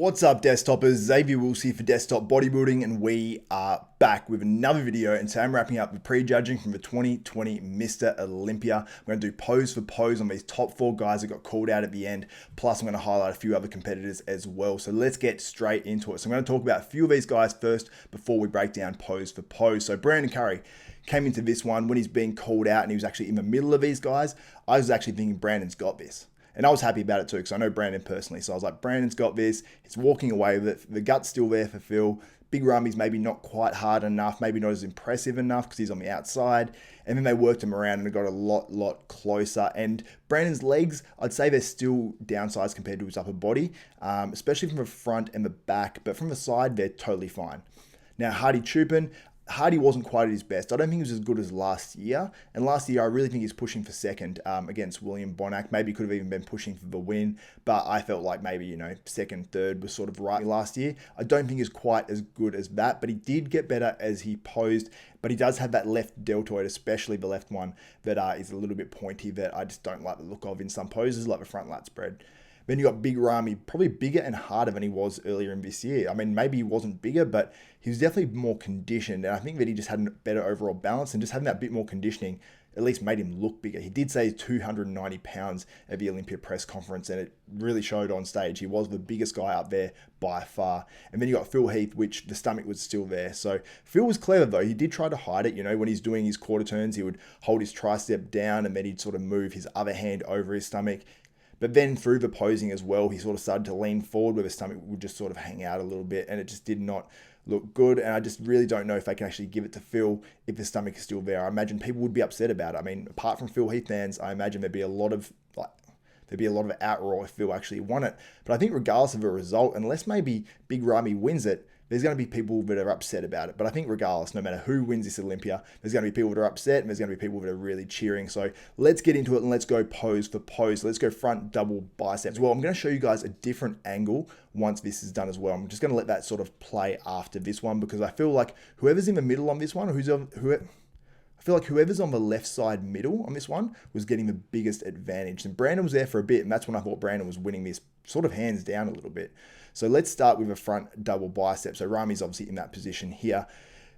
What's up, desktopers? Xavier Wills here for Desktop Bodybuilding, and we are back with another video. And today I'm wrapping up the prejudging from the 2020 Mr Olympia. I'm going to do pose for pose on these top 4 guys that got called out at the end. Plus, I'm going to highlight a few other competitors as well. So let's get straight into it. So I'm going to talk about a few of these guys first before we break down pose for pose. So Brandon Curry came into this one when he's being called out, and he was actually in the middle of these guys. I was actually thinking Brandon's got this. And I was happy about it too, because I know Brandon personally. So I was like, Brandon's got this. He's walking away with it. The gut's still there for Phil. Big Ramy's maybe not quite hard enough, maybe not as impressive enough because he's on the outside. And then they worked him around and it got a lot closer. And Brandon's legs, I'd say they're still downsized compared to his upper body, especially from the front and the back. But from the side, they're totally fine. Now, Hadi Choopan, Hadi wasn't quite at his best. I don't think he was as good as last year. And last year, I really think he's pushing for second against William Bonac. Maybe could have even been pushing for the win. But I felt like maybe, second, third was sort of right last year. I don't think he's quite as good as that. But he did get better as he posed. But he does have that left deltoid, especially the left one, that is a little bit pointy that I just don't like the look of in some poses, like the front lat spread. Then you got Big Ramy, probably bigger and harder than he was earlier in this year. I mean, maybe he wasn't bigger, but he was definitely more conditioned. And I think that he just had a better overall balance, and just having that bit more conditioning at least made him look bigger. He did say he's 290 pounds at the Olympia press conference, and it really showed on stage. He was the biggest guy up there by far. And then you got Phil Heath, which the stomach was still there. So Phil was clever though. He did try to hide it. When he's doing his quarter turns, he would hold his tricep down and then he'd sort of move his other hand over his stomach. But then through the posing as well, he sort of started to lean forward where the stomach would just sort of hang out a little bit, and it just did not look good. And I just really don't know if they can actually give it to Phil if the stomach is still there. I imagine people would be upset about it. I mean, apart from Phil Heath fans, I imagine there'd be a lot of outroar if Phil actually won it. But I think regardless of the result, unless maybe Big Ramy wins it, there's going to be people that are upset about it. But I think regardless, no matter who wins this Olympia, there's going to be people that are upset and there's going to be people that are really cheering. So let's get into it and let's go pose for pose. Let's go front double biceps. Well, I'm going to show you guys a different angle once this is done as well. I'm just going to let that sort of play after this one, because I feel like whoever's in the middle on this one, I feel like whoever's on the left side middle on this one was getting the biggest advantage. And Brandon was there for a bit, and that's when I thought Brandon was winning this sort of hands down a little bit. So let's start with a front double bicep. So Ramy's obviously in that position here.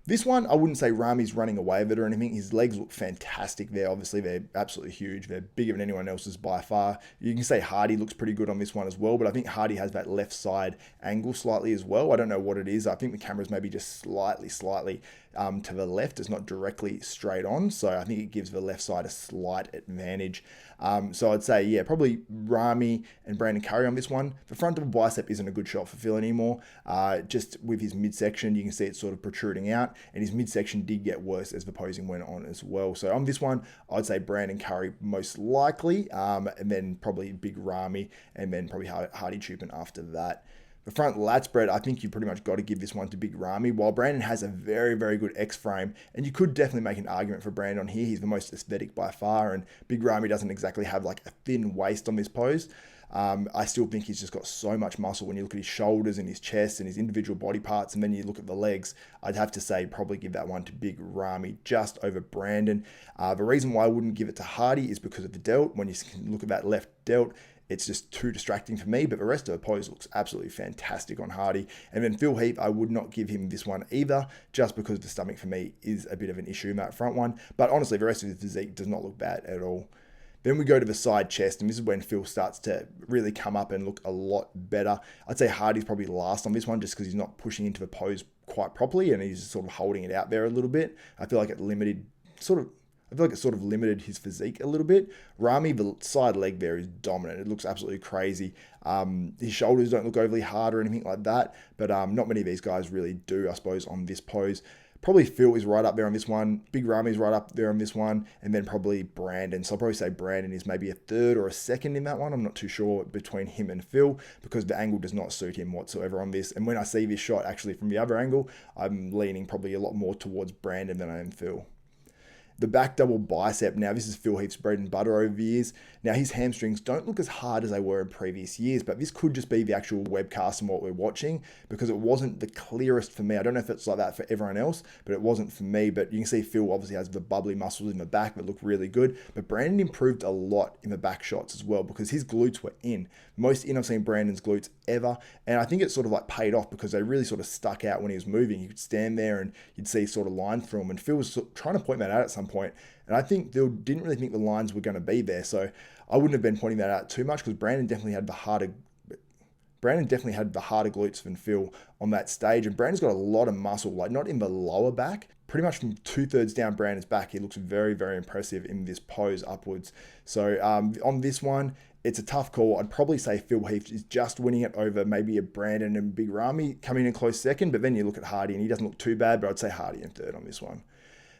This one, I wouldn't say Ramy's running away with it or anything. His legs look fantastic there. Obviously, they're absolutely huge. They're bigger than anyone else's by far. You can say Hadi looks pretty good on this one as well, but I think Hadi has that left side angle slightly as well. I don't know what it is. I think the camera's maybe just slightly to the left. It's not directly straight on, so I think it gives the left side a slight advantage. So I'd say, yeah, probably Ramy and Brandon Curry on this one. The front double bicep isn't a good shot for Phil anymore. Just with his midsection, you can see it's sort of protruding out, and his midsection did get worse as the posing went on as well. So on this one, I'd say Brandon Curry most likely, and then probably Big Ramy, and then probably Hadi Choopan after that. The front lat spread, I think you pretty much got to give this one to Big Ramy. While Brandon has a very good X frame, and you could definitely make an argument for Brandon on here. He's the most aesthetic by far, and Big Ramy doesn't exactly have like a thin waist on this pose. I still think he's just got so much muscle when you look at his shoulders and his chest and his individual body parts, and then you look at the legs. I'd have to say probably give that one to Big Ramy just over Brandon. The reason why I wouldn't give it to Hadi is because of the delt. When you look at that left delt, it's just too distracting for me, but the rest of the pose looks absolutely fantastic on Hadi. And then Phil Heath, I would not give him this one either, just because the stomach for me is a bit of an issue in that front one. But honestly, the rest of his physique does not look bad at all. Then we go to the side chest, and this is when Phil starts to really come up and look a lot better. I'd say Hadi's probably last on this one just because he's not pushing into the pose quite properly, and he's sort of holding it out there a little bit. I feel like it sort of limited his physique a little bit. Ramy, the side leg there is dominant. It looks absolutely crazy. His shoulders don't look overly hard or anything like that, but not many of these guys really do, I suppose, on this pose. Probably Phil is right up there on this one. Big Ramy's right up there on this one, and then probably Brandon. So I'll probably say Brandon is maybe a third or a second in that one. I'm not too sure between him and Phil, because the angle does not suit him whatsoever on this. And when I see this shot actually from the other angle, I'm leaning probably a lot more towards Brandon than I am Phil. The back double bicep. Now, this is Phil Heath's bread and butter over the years. Now, his hamstrings don't look as hard as they were in previous years, but this could just be the actual webcast and what we're watching, because it wasn't the clearest for me. I don't know if it's like that for everyone else, but it wasn't for me. But you can see Phil obviously has the bubbly muscles in the back that look really good, but Brandon improved a lot in the back shots as well, because his glutes were in. Most in I've seen Brandon's glutes ever, and I think it sort of like paid off because they really sort of stuck out when he was moving. You could stand there and you'd see sort of lines through him, and Phil was trying to point that out at some point, and I think Phil didn't really think the lines were going to be there, so I wouldn't have been pointing that out too much, because Brandon definitely had the harder glutes than Phil on that stage. And Brandon's got a lot of muscle, like not in the lower back, pretty much from 2/3 down Brandon's back. He looks very, very impressive in this pose upwards. So on this one, it's a tough call. I'd probably say Phil Heath is just winning it over maybe a Brandon and Big Ramy coming in close second, but then you look at Hadi and he doesn't look too bad, but I'd say Hadi in third on this one.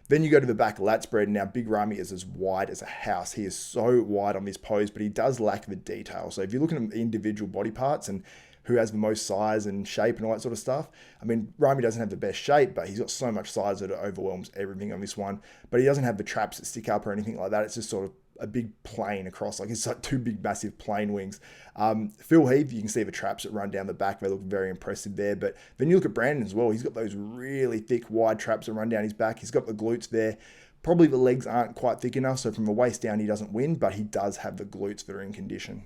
Then you go to the back lat spread. Now, Big Ramy is as wide as a house. He is so wide on this pose, but he does lack the detail. So if you look at individual body parts and who has the most size and shape and all that sort of stuff, I mean, Ramy doesn't have the best shape, but he's got so much size that it overwhelms everything on this one. But he doesn't have the traps that stick up or anything like that. It's just sort of a big plane across, like it's like two big massive plane wings. Phil Heath, you can see the traps that run down the back. They look very impressive there. But then you look at Brandon as well. He's got those really thick, wide traps that run down his back. He's got the glutes there. Probably the legs aren't quite thick enough, so from the waist down he doesn't win, but he does have the glutes that are in condition.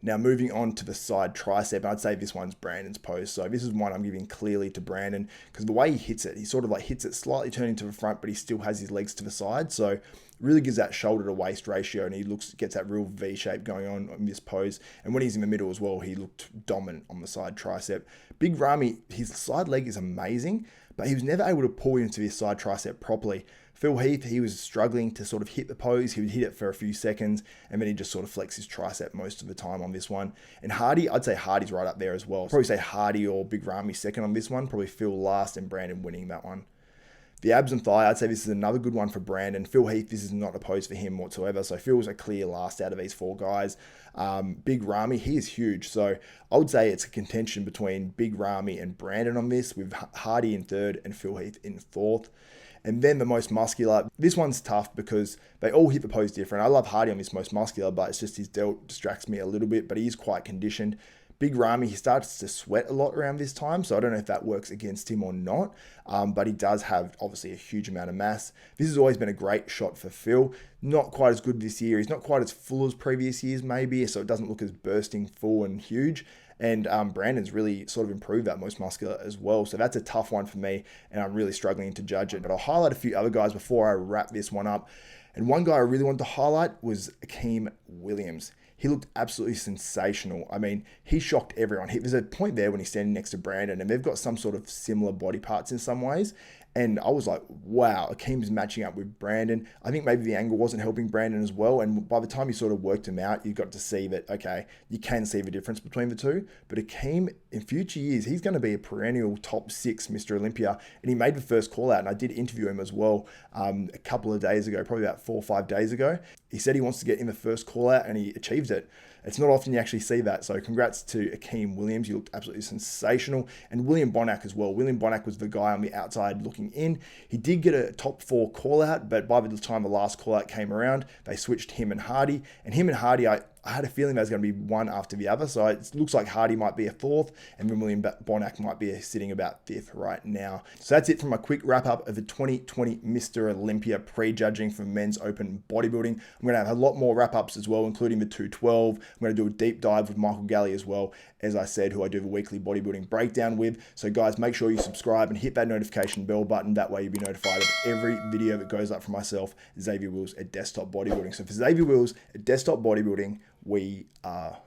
Now, moving on to the side tricep, I'd say this one's Brandon's pose. So this is one I'm giving clearly to Brandon, because the way he hits it, he sort of like hits it slightly turning to the front, but he still has his legs to the side. So really gives that shoulder to waist ratio, and he gets that real V shape going on in this pose. And when he's in the middle as well, he looked dominant on the side tricep. Big Ramy, his side leg is amazing, but he was never able to pull into his side tricep properly. Phil Heath, he was struggling to sort of hit the pose. He would hit it for a few seconds, and then he just sort of flex his tricep most of the time on this one. And Hadi, I'd say Hadi's right up there as well. Probably say Hadi or Big Ramy second on this one. Probably Phil last and Brandon winning that one. The abs and thigh, I'd say this is another good one for Brandon. Phil Heath, this is not a pose for him whatsoever. So Phil's a clear last out of these four guys. Big Ramy, he is huge. So I would say it's a contention between Big Ramy and Brandon on this, with Hadi in third and Phil Heath in fourth. And then the most muscular. This one's tough because they all hit the pose different. I love Hadi on this most muscular, but it's just his delt distracts me a little bit, but he is quite conditioned. Big Ramy, he starts to sweat a lot around this time, so I don't know if that works against him or not, but he does have obviously a huge amount of mass. This has always been a great shot for Phil. Not quite as good this year. He's not quite as full as previous years maybe, so it doesn't look as bursting full and huge. And Brandon's really sort of improved that most muscular as well. So that's a tough one for me, and I'm really struggling to judge it. But I'll highlight a few other guys before I wrap this one up. And one guy I really wanted to highlight was Akim Williams. He looked absolutely sensational. I mean, he shocked everyone. There's a point there when he's standing next to Brandon, and they've got some sort of similar body parts in some ways. And I was like, wow, Akim's matching up with Brandon. I think maybe the angle wasn't helping Brandon as well. And by the time you sort of worked him out, you got to see that, okay, you can see the difference between the two. But Akim, in future years, he's going to be a perennial top 6 Mr. Olympia. And he made the first call out. And I did interview him as well a couple of days ago, probably about 4 or 5 days ago. He said he wants to get in the first call out, and he achieved it. It's not often you actually see that. So congrats to Akim Williams. You looked absolutely sensational. And William Bonac as well. William Bonac was the guy on the outside looking in. He did get a top 4 call out, but by the time the last call out came around, they switched him and Hadi. And him and Hadi, I had a feeling there's going to be one after the other. So it looks like Hadi might be a 4th, and then William Bonac might be sitting about 5th right now. So that's it from my quick wrap up of the 2020 Mr. Olympia Prejudging for Men's Open Bodybuilding. I'm going to have a lot more wrap ups as well, including the 212. I'm going to do a deep dive with Michael Galley as well, as I said, who I do the weekly bodybuilding breakdown with. So guys, make sure you subscribe and hit that notification bell button. That way you'll be notified of every video that goes up from myself, Xavier Wills at Desktop Bodybuilding. So for Xavier Wills at Desktop Bodybuilding, we are